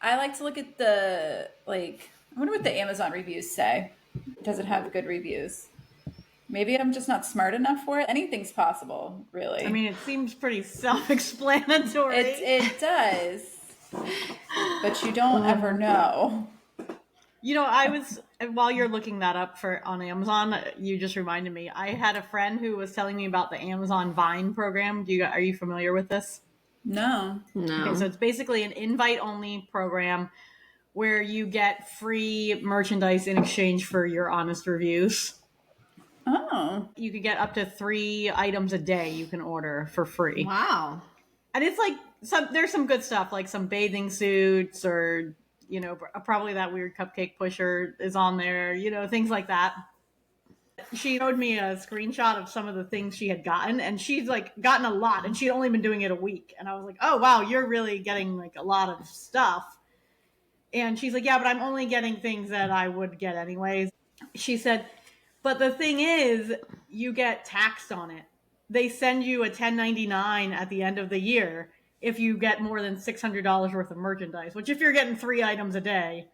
B: I like to look at the I wonder what the Amazon reviews say. Does it have good reviews? Maybe I'm just not smart enough for it. Anything's possible, really.
C: I mean, it seems pretty self-explanatory.
B: It does, but you don't ever know.
C: You know, while you're looking that up on Amazon, you just reminded me. I had a friend who was telling me about the Amazon Vine program. Are you familiar with this?
B: No.
C: Okay, so it's basically an invite-only program where you get free merchandise in exchange for your honest reviews.
B: Oh.
C: You can get up to 3 items a day you can order for free.
A: Wow.
C: And it's like there's some good stuff, like some bathing suits, or you know, probably that weird cupcake pusher is on there, you know, things like that. She showed me a screenshot of some of the things she had gotten, and she's like gotten a lot, and she'd only been doing it a week. And I was like, oh wow, you're really getting like a lot of stuff. And she's like, yeah, but I'm only getting things that I would get anyways. She said, but the thing is, you get taxed on it. They send you a 1099 at the end of the year if you get more than $600 worth of merchandise, which if you're getting 3 items a day,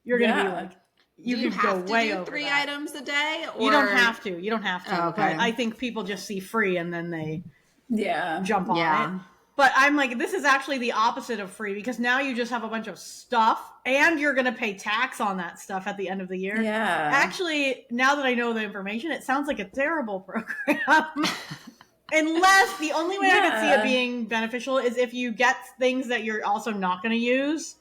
C: you're going to be like, you could go way over
A: 3
C: that.
A: items a day? Or...
C: You don't have to. Oh, okay. But I think people just see free and then they jump on it. But I'm like, this is actually the opposite of free, because now you just have a bunch of stuff and you're going to pay tax on that stuff at the end of the year.
B: Yeah.
C: Actually, now that I know the information, it sounds like a terrible program. Unless the only way I could see it being beneficial is if you get things that you're also not going to use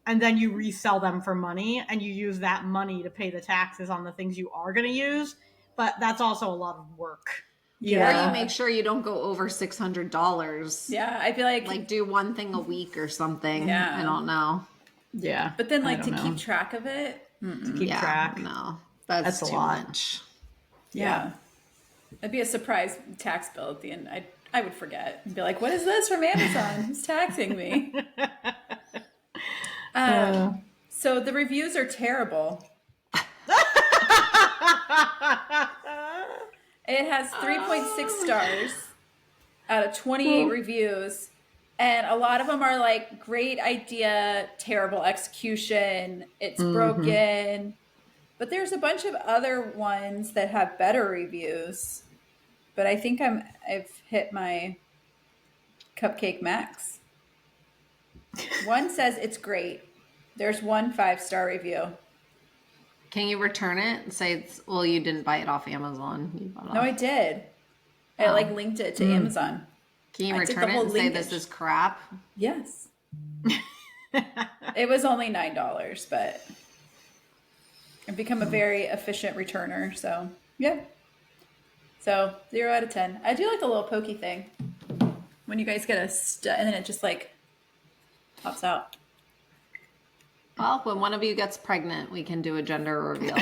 C: and then you resell them for money and you use that money to pay the taxes on the things you are going to use. But that's also a lot of work.
A: Yeah. Or you make sure you don't go over $600.
B: Yeah, I feel like
A: do one thing a week or something.
B: Yeah.
A: I don't know.
C: Yeah.
B: But then keep track of it.
C: To keep track.
A: No. That's too much.
B: Yeah. It'd be a surprise tax bill at the end. I would forget. I'd be like, what is this from Amazon? Who's taxing me? So the reviews are terrible. It has 3.6 stars out of 28 reviews. And a lot of them are like, great idea, terrible execution, it's broken. But there's a bunch of other ones that have better reviews. But I think I've hit my cupcake max. One says it's great. There's 1 5-star review.
A: Can you return it and say you didn't buy it off Amazon? You bought it
B: No, I did. I linked it to Amazon.
A: Can you return it and say this is crap?
B: Yes. It was only $9, but I've become a very efficient returner. So yeah. So 0 out of 10. I do like the little pokey thing when you guys get and then it just like pops out.
A: Well, when one of you gets pregnant, we can do a gender reveal.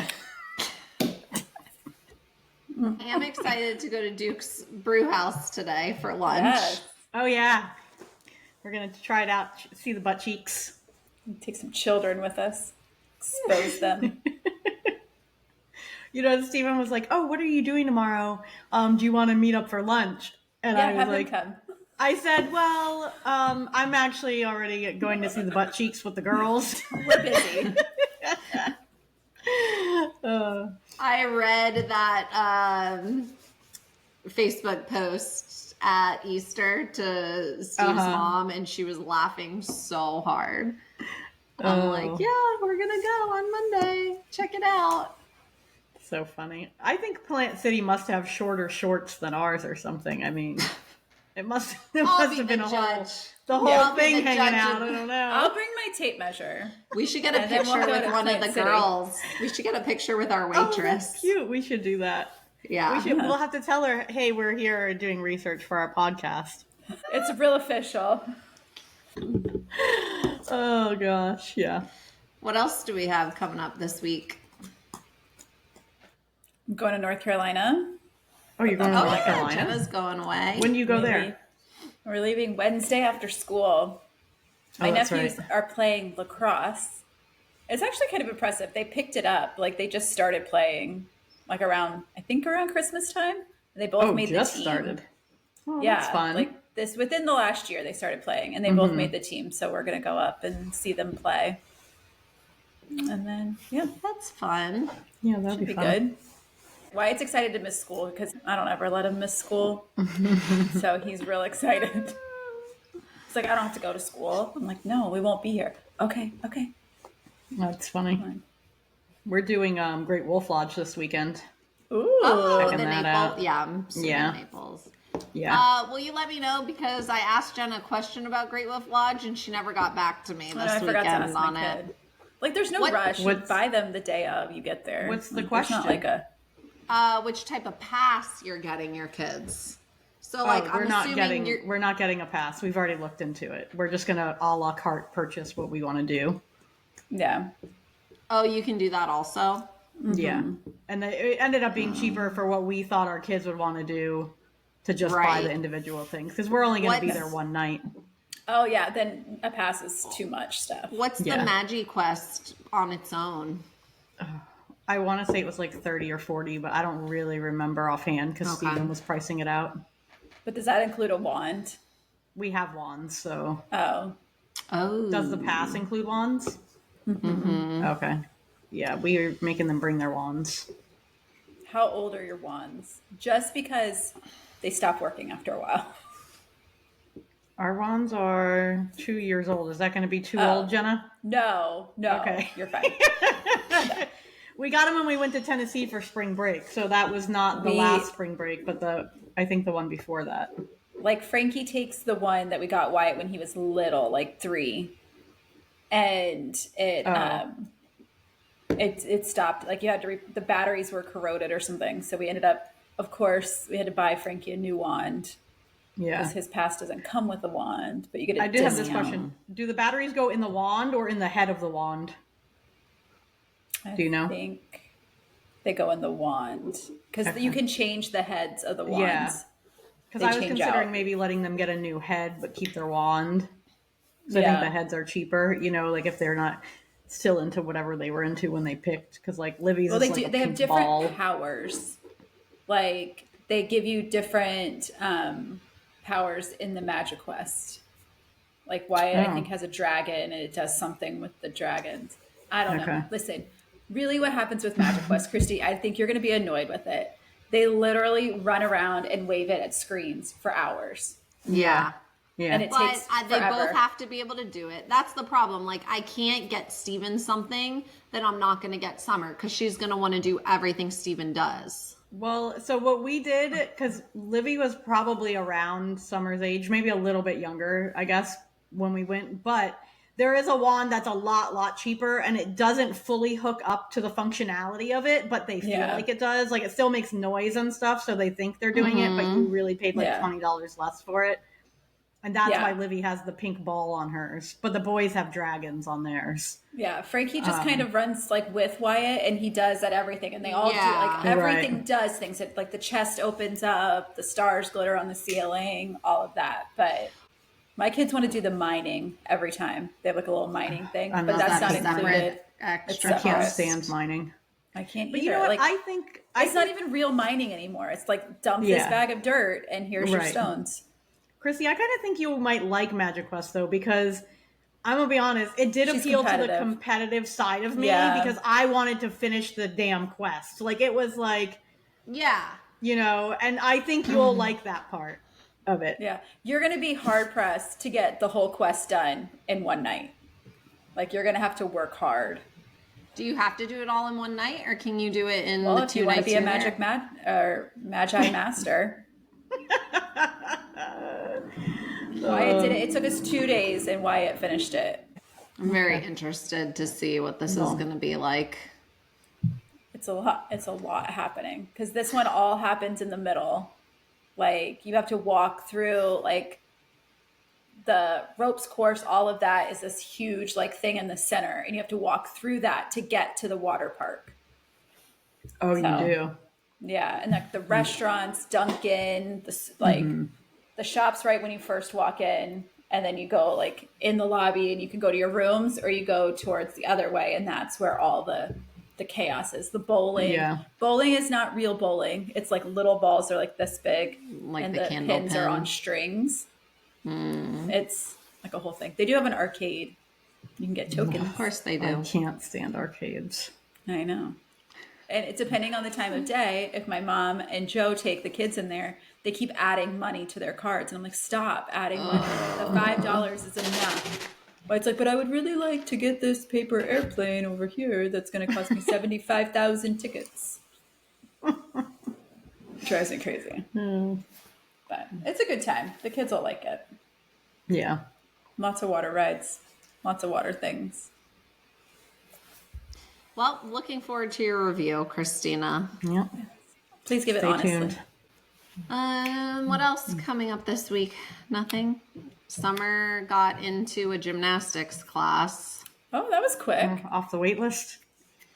A: I am excited to go to Duke's Brew House today for lunch.
B: Yes.
C: Oh, yeah. We're going to try it out, see the butt cheeks.
B: Take some children with us. Expose them.
C: You know, Stephen was like, oh, what are you doing tomorrow? Do you want to meet up for lunch? And I was like,
B: come.
C: I said, well, I'm actually already going to see the butt cheeks with the girls.
B: We're busy.
A: I read that Facebook post at Easter to Steve's mom, and she was laughing so hard. I'm like, yeah, we're going to go on Monday. Check it out.
C: So funny. I think Plant City must have shorter shorts than ours or something. I mean, it must have been the whole thing hanging out. I don't know.
B: I'll bring my tape measure.
A: We should get a picture with one of the girls. We should get a picture with our waitress.
C: Oh, that's cute. We should do that.
A: Yeah.
C: We'll have to tell her, hey, we're here doing research for our podcast.
B: It's real official.
C: Oh, gosh. Yeah.
A: What else do we have coming up this week?
B: I'm going to North Carolina.
C: Oh, you're going to North Carolina?
A: Jenna's going away.
C: When do you go there?
B: We're leaving Wednesday after school. My nephews are playing lacrosse. It's actually kind of impressive. They picked it up. Like, they just started playing, like around Christmas time. They both made the team.
C: Started. Oh, that's fun.
B: Like this within the last year they started playing, and they both made the team. So we're gonna go up and see them play. And then
A: that's fun.
C: Yeah, that'd be fun.
B: Good. Wyatt's excited to miss school because I don't ever let him miss school. So he's real excited. It's like, I don't have to go to school. I'm like, no, we won't be here. Okay.
C: That's funny. We're doing Great Wolf Lodge this weekend.
B: Ooh.
A: The Naples. Yeah, I'm in Naples.
C: Yeah.
A: Will you let me know, because I asked Jen a question about Great Wolf Lodge and she never got back to me this weekend on it.
B: Like, there's no rush. You buy them the day of you get there.
C: What's the question?
B: Not like a
A: which type of pass you're getting your kids. So like,
C: we're not getting a pass. We've already looked into it. We're just gonna a la carte purchase what we want to do.
B: Yeah.
A: Oh, you can do that also.
C: Yeah, and it ended up being cheaper for what we thought our kids would want to do, to just buy the individual things, because we're only going to be there one night.
B: Oh yeah, then a pass is too much stuff.
A: What's the Magi Quest on its own?
C: I want to say it was like 30 or 40, but I don't really remember offhand because Steven was pricing it out.
B: But does that include a wand?
C: We have wands, so.
B: Oh.
C: Does the pass include wands?
A: Mm-hmm.
C: Okay. Yeah, we are making them bring their wands.
B: How old are your wands? Just because they stop working after a while.
C: Our wands are 2 years old. Is that going to be too old, Jenna?
B: No.
C: Okay.
B: You're fine.
C: We got them when we went to Tennessee for spring break. So that was not the last spring break, but I think the one before that.
B: Like, Frankie takes the one that we got Wyatt when he was little, like 3. And it stopped. Like, you had to the batteries were corroded or something. So we ended up, of course, we had to buy Frankie a new wand. Yeah. Because his pass doesn't come with a wand, but you get a discount.
C: Have this question. Do the batteries go in the wand or in the head of the wand? Do you know?
B: I think they go in the wand, because you can change the heads of the wands.
C: Yeah. Because I was considering maybe letting them get a new head but keep their wand. So I think the heads are cheaper, like if they're not still into whatever they were into when they picked. Because like Livy's is like
B: they have different powers. Like, they give you different powers in the Magic Quest. Like, Wyatt, I think, has a dragon, and it does something with the dragons. I don't know. Listen, really what happens with Magic Quest, Christy, I think you're going to be annoyed with it. They literally run around and wave it at screens for hours.
A: Yeah.
B: And it takes forever.
A: They both have to be able to do it. That's the problem. Like, I can't get Steven something that I'm not going to get Summer, because she's going to want to do everything Steven does.
C: Well, so what we did, because Livy was probably around Summer's age, maybe a little bit younger, I guess, when we went. But there is a wand that's a lot cheaper, and it doesn't fully hook up to the functionality of it, but they feel like it does. Like, it still makes noise and stuff, so they think they're doing it, but you really paid like $20 less for it. And that's why Livy has the pink ball on hers. But the boys have dragons on theirs.
B: Yeah, Frankie just kind of runs like with Wyatt, and he does that everything. And they all do, like, everything does things. It, like, the chest opens up, the stars glitter on the ceiling, all of that. But my kids want to do the mining every time. They have like a little mining thing. But that's not included.
C: Extra. I can't stand mining.
B: I can't
C: either.
B: But
C: you know what?
B: Like,
C: I think
B: it's not even real mining anymore. It's like, dump this bag of dirt, and here's your stones.
C: Chrissy, I kind of think you might like Magic Quest, though, because I'm going to be honest, it did appeal to the competitive side of me because I wanted to finish the damn quest. Like, it was like, and I think you'll like that part of it.
B: Yeah. You're going to be hard-pressed to get the whole quest done in one night. Like, you're going to have to work hard.
A: Do you have to do it all in one night, or can you do it in the 2 nights?
B: If you want to be a Magi Master. Wyatt did it. It took us 2 days, and Wyatt finished it.
A: I'm very interested to see what this is going to be like.
B: It's a lot happening, because this one all happens in the middle. Like, you have to walk through, like, the ropes course. All of that is this huge, like, thing in the center, and you have to walk through that to get to the water park.
C: Oh, you do?
B: Yeah, and like the restaurants, Dunkin', the shops right when you first walk in, and then you go like in the lobby, and you can go to your rooms, or you go towards the other way, and that's where all the the chaos is. The bowling.
C: Yeah.
B: Bowling is not real bowling. It's like little balls are like this big.
A: Like
B: and
A: the candle
B: pins
A: pin.
B: are on strings. It's like a whole thing. They do have an arcade. You can get tokens.
A: Of course they do.
C: I can't stand arcades.
B: I know. And it's depending on the time of day. If my mom and Joe take the kids in there, they keep adding money to their cards. And I'm like, stop adding money. The $5 is enough. But it's like, but I would really like to get this paper airplane over here that's going to cost me 75,000 tickets. Drives me crazy. But it's a good time. The kids will like it.
C: Yeah.
B: Lots of water rides. Lots of water things.
A: Well, looking forward to your review, Christina.
C: Yep.
B: Please give it honestly.
C: Tuned.
A: What else coming up this week? Nothing. Summer got into a gymnastics class.
B: Oh, that was quick.
C: Off the wait list.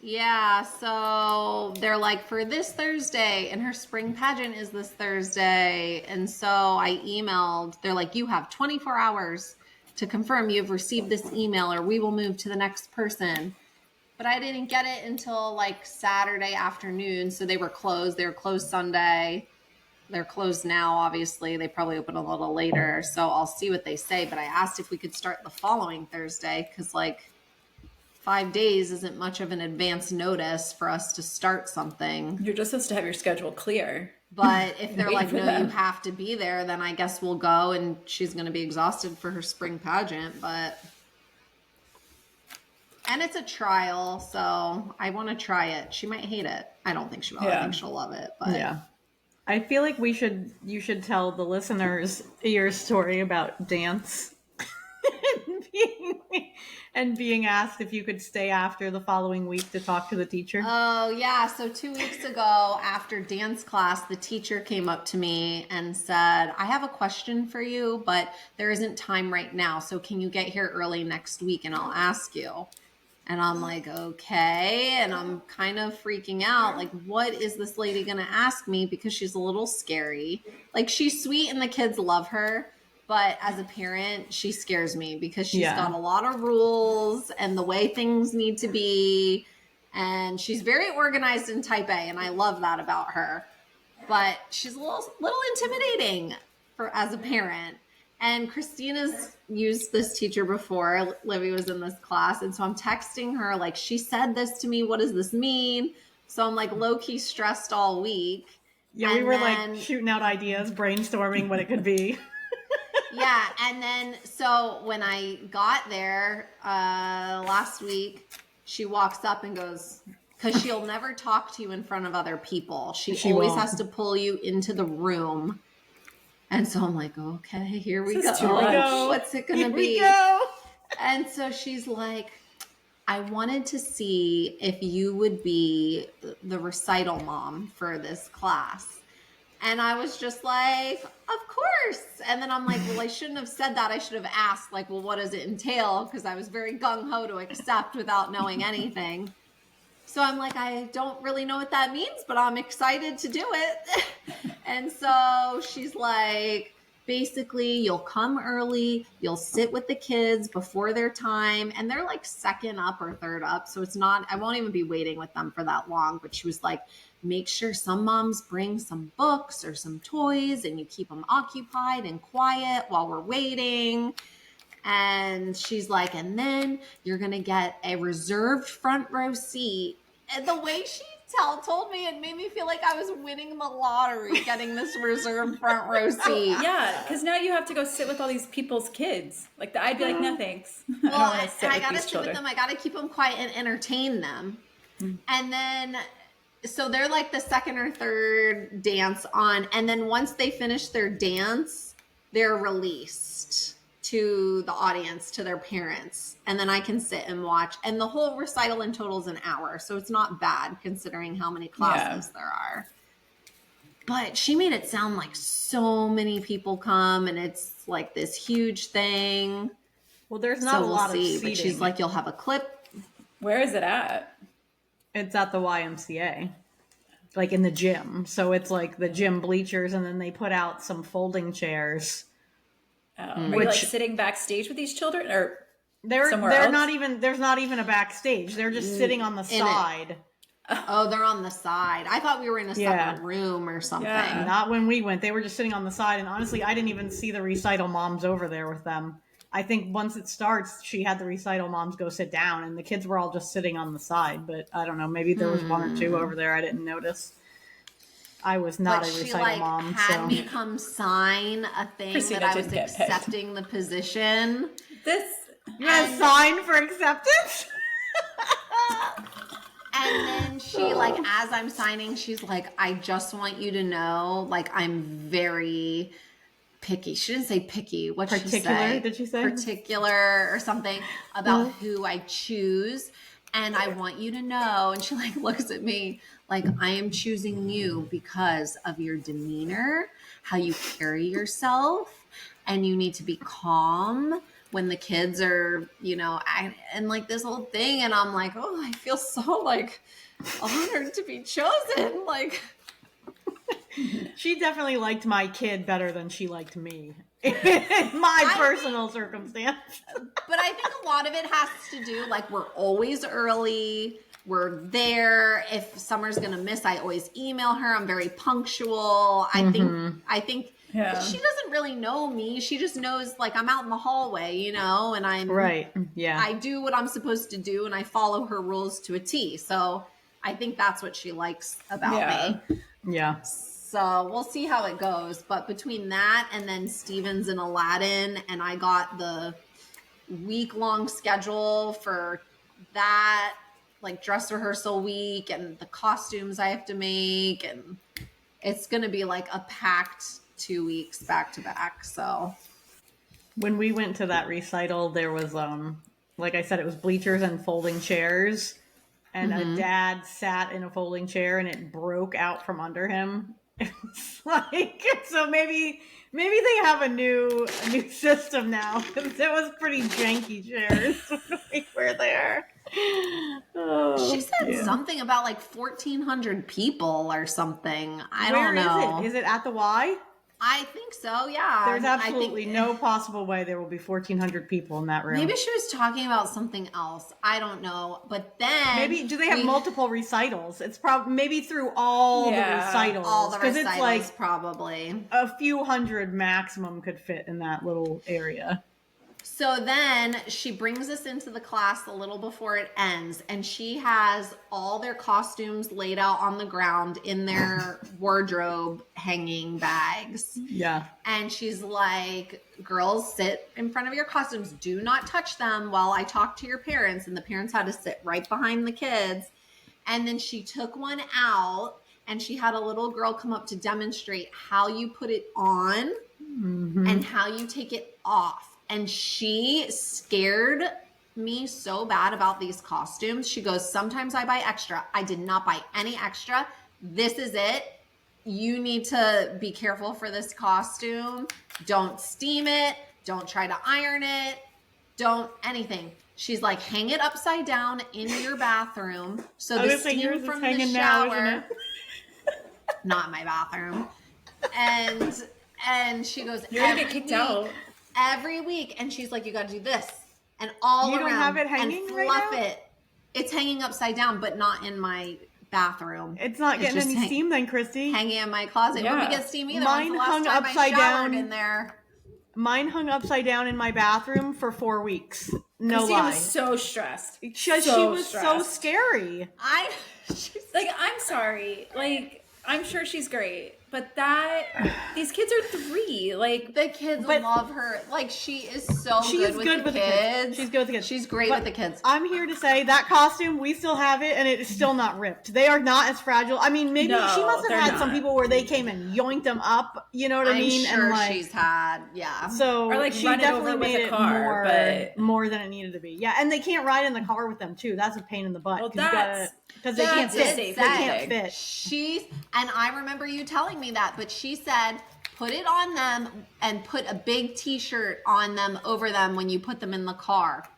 A: Yeah, so they're like, for this Thursday, and her spring pageant is this Thursday. And so I emailed, they're like, you have 24 hours to confirm you've received this email or we will move to the next person. But I didn't get it until like Saturday afternoon. So they were closed. They were closed Sunday. They're closed now, obviously. They probably open a little later. So I'll see what they say. But I asked if we could start the following Thursday because like 5 days isn't much of an advance notice for us to start something.
B: You're just supposed to have your schedule clear.
A: But if they're like, no, you have to be there, then I guess we'll go. And she's going to be exhausted for her spring pageant. And it's a trial, so I want to try it. She might hate it. I don't think she will. I think she'll love it. But
C: yeah. I feel like you should tell the listeners your story about dance and being asked if you could stay after the following week to talk to the teacher.
A: Oh, yeah. So 2 weeks ago after dance class, the teacher came up to me and said, I have a question for you, but there isn't time right now. So can you get here early next week and I'll ask you? And I'm like, okay. And I'm kind of freaking out. Like, what is this lady going to ask me? Because she's a little scary. Like, she's sweet and the kids love her. But as a parent, she scares me because she's got a lot of rules and the way things need to be. And she's very organized and type A. And I love that about her. But she's a little intimidating as a parent. And Christina's used this teacher before. Livy was in this class. And so I'm texting her, like, she said this to me. What does this mean? So I'm like low-key stressed all week.
C: Yeah, we were like shooting out ideas, brainstorming what it could be.
A: Yeah. And then so when I got there last week, she walks up and goes, because she'll never talk to you in front of other people. She always has to pull you into the room. And so I'm like, okay, here we go. What's it going to be? And so she's like, I wanted to see if you would be the recital mom for this class. And I was just like, of course. And then I'm like, well, I shouldn't have said that. I should have asked, like, well, what does it entail? Because I was very gung-ho to accept without knowing anything. So I'm like, I don't really know what that means, but I'm excited to do it. And so she's like, basically, you'll come early, you'll sit with the kids before their time, and they're like second up or third up. So it's not, I won't even be waiting with them for that long. But she was like, make sure some moms bring some books or some toys and you keep them occupied and quiet while we're waiting. And she's like, and then you're going to get a reserved front row seat. And the way she told me, it made me feel like I was winning the lottery, getting this reserved front row seat.
B: Yeah, because now you have to go sit with all these people's kids. Like, I'd be like, no, thanks.
A: Well, I got to sit with them. I got to keep them quiet and entertain them. And then, so they're like the second or third dance on. And then once they finish their dance, they're released to the audience, to their parents. And then I can sit and watch. And the whole recital in total is an hour. So it's not bad considering how many classes there are. But she made it sound like so many people come and it's like this huge thing.
C: Well, there's not a lot of seating.
A: But she's like, you'll have a clip.
B: Where is it at?
C: It's at the YMCA, like in the gym. So it's like the gym bleachers, and then they put out some folding chairs.
B: Are you like sitting backstage with these children, or
C: they're
B: somewhere else?
C: not even? There's not even a backstage. They're just sitting on the side.
A: Oh, they're on the side. I thought we were in a separate room or something.
C: Yeah. Not when we went. They were just sitting on the side. And honestly, I didn't even see the recital moms over there with them. I think once it starts, she had the recital moms go sit down, and the kids were all just sitting on the side. But I don't know. Maybe there was one or two over there. I didn't notice. I was not a recital mom.
A: Had me come sign a thing
B: Christina
A: that I was accepting the position.
C: You had a sign for acceptance?
A: And then she, like, as I'm signing, she's like, I just want you to know, like, I'm very picky. She didn't say picky. What did she say?
C: Did she say?
A: Particular or something about who I choose. And I want you to know. And she, like, looks at me like, I am choosing you because of your demeanor, how you carry yourself, and you need to be calm when the kids are, you know, and like this whole thing. And I'm like, oh, I feel so like honored to be chosen. Like,
C: she definitely liked my kid better than she liked me in my personal circumstance.
A: But I think a lot of it has to do, like, we're always early. We're there. If Summer's going to miss, I always email her. I'm very punctual. I think
B: yeah.
A: She doesn't really know me. She just knows, like, I'm out in the hallway, you know, and I'm
C: right. Yeah.
A: I do what I'm supposed to do, and I follow her rules to a T. So I think that's what she likes about me.
C: Yeah.
A: So we'll see how it goes. But between that and then Stevens and Aladdin, and I got the week-long schedule for that, like dress rehearsal week, and the costumes I have to make, and it's going to be like a packed 2 weeks back to back. So
C: when we went to that recital, there was like I said, it was bleachers and folding chairs, and a dad sat in a folding chair and it broke out from under him. It's like, so maybe they have a new system now, because it was pretty janky chairs when we were there.
A: She said something about like 1,400 people or something. I don't know.
C: Where is it? Is it at the Y?
A: I think so, yeah.
C: There's absolutely no possible way there will be 1,400 people in that room.
A: Maybe she was talking about something else. I don't know. But then
C: do they have multiple recitals? It's probably maybe through all the recitals.
A: All the recitals,
C: it's like
A: probably.
C: A few hundred maximum could fit in that little area.
A: So then she brings us into the class a little before it ends, and she has all their costumes laid out on the ground in their wardrobe hanging bags.
C: Yeah.
A: And she's like, girls, sit in front of your costumes. Do not touch them while I talk to your parents. And the parents had to sit right behind the kids. And then she took one out, and she had a little girl come up to demonstrate how you put it on and how you take it off. And she scared me so bad about these costumes. She goes, sometimes I buy extra. I did not buy any extra. This is it. You need to be careful for this costume. Don't steam it. Don't try to iron it. Don't anything. She's like, hang it upside down in your bathroom. So the steam from the shower, not in my bathroom. And she goes,
B: you're gonna get kicked out.
A: Every week, and she's like, you got to do this and all around.
C: You don't have it hanging
A: and
C: right
A: fluff
C: now?
A: it. It's hanging upside down, but not in my bathroom.
C: It's not getting any steam then, Christy.
A: Hanging in my closet.
B: Yeah.
A: It wouldn't get steam either.
C: Mine hung upside down
A: in there.
C: Mine hung upside down in my bathroom for 4 weeks. No
B: Christina
C: lie.
B: was so stressed.
C: She was so scary.
B: She's like, I'm sorry. Like, I'm sure she's great. But these kids are 3. Like,
A: the kids love her. Like, she is so good with the kids.
C: She's good with the kids.
A: She's great with the kids.
C: I'm here to say that costume, we still have it, and it is still not ripped. They are not as fragile. I mean, maybe she must have had some people where they came and yoinked them up. You know what I mean?
A: I'm sure
C: and like,
A: she's had, yeah.
C: So
B: or like
C: she
B: over
C: definitely
B: with
C: made
B: a
C: it
B: car,
C: more than it needed to be. Yeah, and they can't ride in the car with them too. That's a pain in the butt.
B: Well,
C: because they can't fit. They can't fit.
A: And I remember you telling me that, but she said, put it on them and put a big t-shirt on them over them when you put them in the car.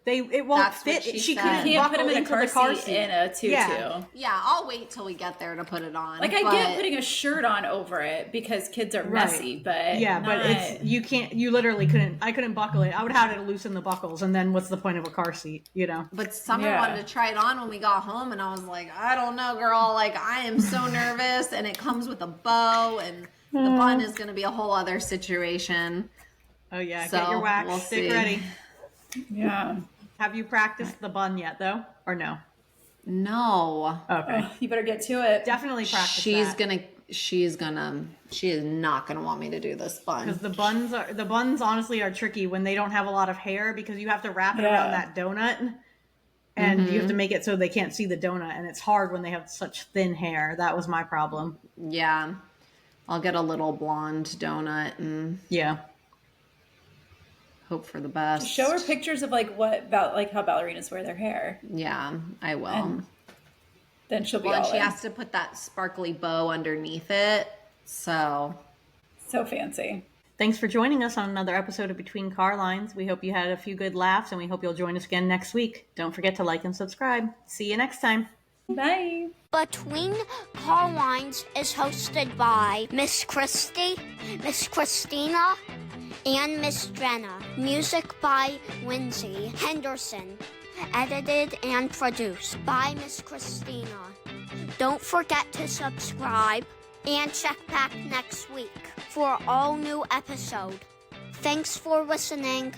C: It won't fit. She couldn't
B: can't put him in a
C: car
B: car
C: seat
B: in a tutu.
A: Yeah, I'll wait till we get there to put it on.
B: Like I get putting a shirt on over it because kids are messy, but
C: but you literally couldn't. I couldn't buckle it. I would have had to loosen the buckles, and then what's the point of a car seat? You know.
A: But Summer wanted to try it on when we got home, and I was like, I don't know, girl. Like I am so nervous, and it comes with a bow, and the bun is going to be a whole other situation.
C: Oh yeah, so get your wax. Stick ready.
B: Yeah.
C: Have you practiced the bun yet, though, or no?
A: No.
C: Okay.
B: You better get to it.
C: Definitely practice.
A: She is not gonna want me to do this bun
C: because the buns honestly are tricky when they don't have a lot of hair because you have to wrap it around that donut, and you have to make it so they can't see the donut, and it's hard when they have such thin hair. That was my problem.
A: Yeah, I'll get a little blonde donut and hope for the best.
B: Show her pictures of how ballerinas wear their hair.
A: Yeah, I will. And
B: then she'll be
A: and she has to put that sparkly bow underneath it. So
B: fancy.
C: Thanks for joining us on another episode of Between Carlines. We hope you had a few good laughs, and we hope you'll join us again next week. Don't forget to like and subscribe. See you next time.
B: Bye.
D: Between Carlines is hosted by Miss Christy, Miss Christina, and Miss Jenna. Music by Lindsay Henderson. Edited and produced by Miss Christina. Don't forget to subscribe and check back next week for all new episode. Thanks for listening.